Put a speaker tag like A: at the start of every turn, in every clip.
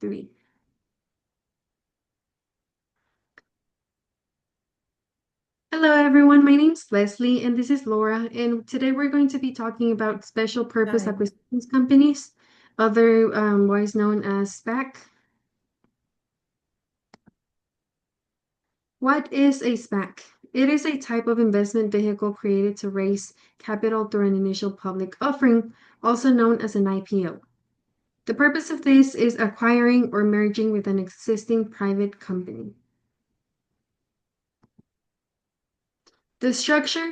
A: 3. Hello, everyone. My name's Leslie, and this is Laura. And today we're going to be talking about special purpose
B: Hi.
A: acquisitions companies, otherwise known as SPAC. What is a SPAC? It is a type of investment vehicle created to raise capital through an initial public offering, also known as an IPO. The purpose of this is acquiring or merging with an existing private company. The structure,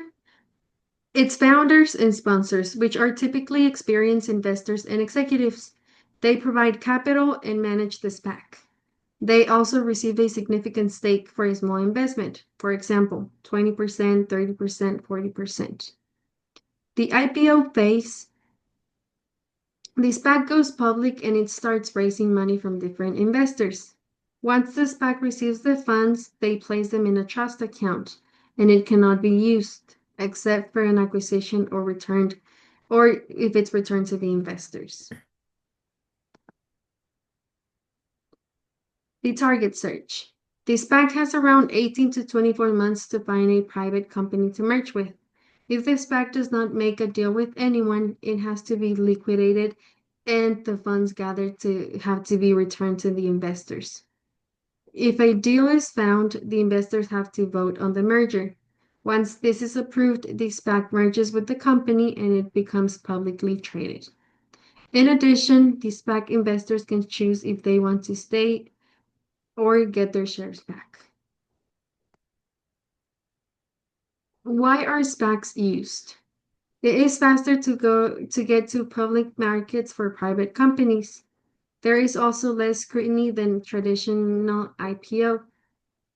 A: its founders and sponsors, which are typically experienced investors and executives. They provide capital and manage the SPAC. They also receive a significant stake for a small investment, for example, 20%, 30%, 40%. The IPO phase, the SPAC goes public and it starts raising money from different investors. Once the SPAC receives the funds, they place them in a trust account and it cannot be used except for an acquisition or if it's returned to the investors. The target search. The SPAC has around 18 to 24 months to find a private company to merge with. If the SPAC does not make a deal with anyone, it has to be liquidated and the funds gathered to have to be returned to the investors. If a deal is found, the investors have to vote on the merger. Once this is approved, the SPAC merges with the company and it becomes publicly traded. In addition, the SPAC investors can choose if they want to stay or get their shares back. Why are SPACs used? It is faster to get to public markets for private companies. There is also less scrutiny than traditional IPO.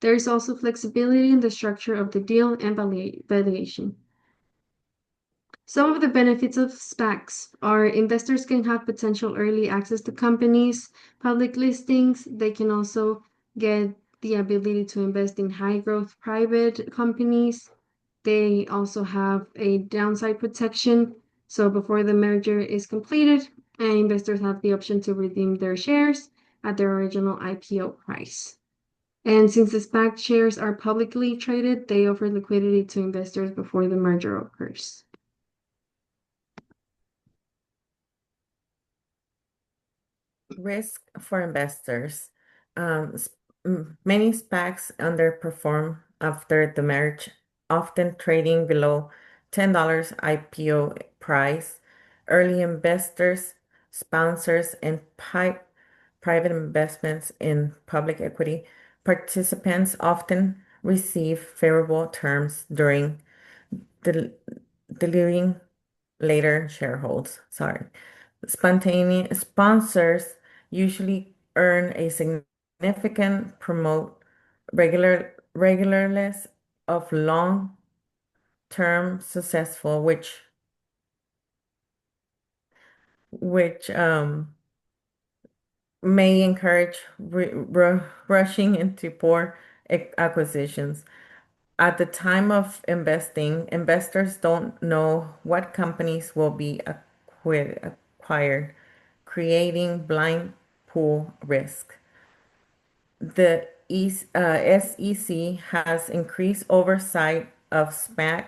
A: There is also flexibility in the structure of the deal and valuation. Some of the benefits of SPACs are investors can have potential early access to companies, public listings. They can also get the ability to invest in high growth private companies. They also have a downside protection. So before the merger is completed, investors have the option to redeem their shares at their original IPO price. And since the SPAC shares are publicly traded, they offer liquidity to investors before the merger occurs.
B: Risk for investors. Many SPACs underperform after the merge, often trading below $10 IPO price. Early investors, sponsors, and private investments in public equity participants often receive favorable terms during the diluting later shareholds. Sorry. Spontaneous sponsors usually earn a significant promote regularness of long-term successful, which may encourage rushing into poor acquisitions. At the time of investing, investors don't know what companies will be acquired, creating blind pool risk. The SEC has increased oversight of SPAC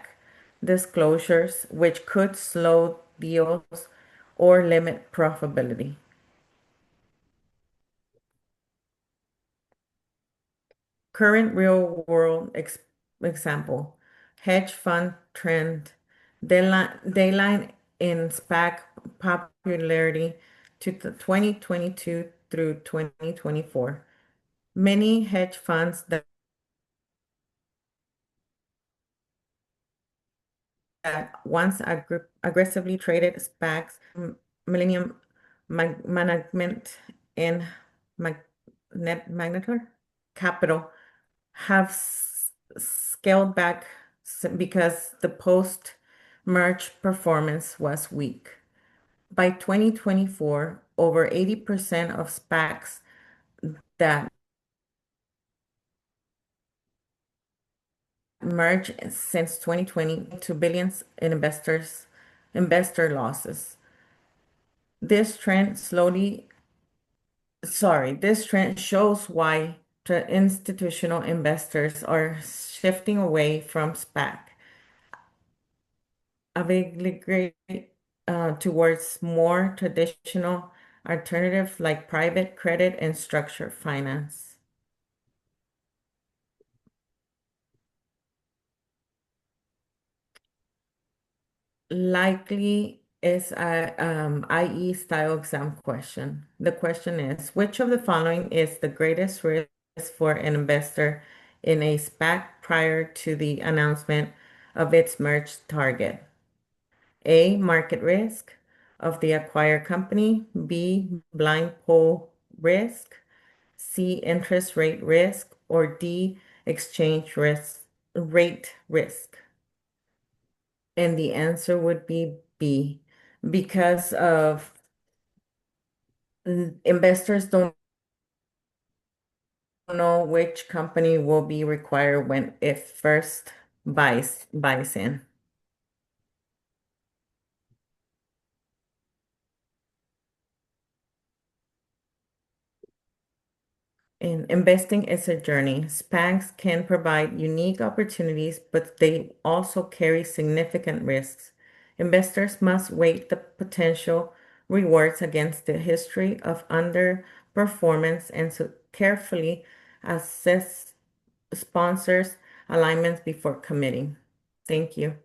B: disclosures, which could slow deals or limit profitability. Current real-world example, hedge fund trend, dayline in SPAC popularity to 2022 through 2024. Many hedge funds that once aggressively traded SPACs, Millennium Management and Magnetar Capital have scaled back because the post-merge performance was weak. By 2024, over 80% of SPACs that merged since 2020 to billions in investor losses. This trend slowly Sorry, this trend shows why the institutional investors are shifting away from SPAC, migrate towards more traditional alternatives like private credit and structured finance. Likely is a IE style exam question. The question is, which of the following is the greatest risk for an investor in a SPAC prior to the announcement of its merged target? A, market risk of the acquired company. B, blind pool risk. C, interest rate risk. Or D, exchange rate risk. And the answer would be B, because of investors don't know which company will be required when it first buys in. And investing is a journey. SPACs can provide unique opportunities, but they also carry significant risks. Investors must weigh the potential rewards against the history of underperformance and so carefully assess sponsors' alignments before committing. Thank you.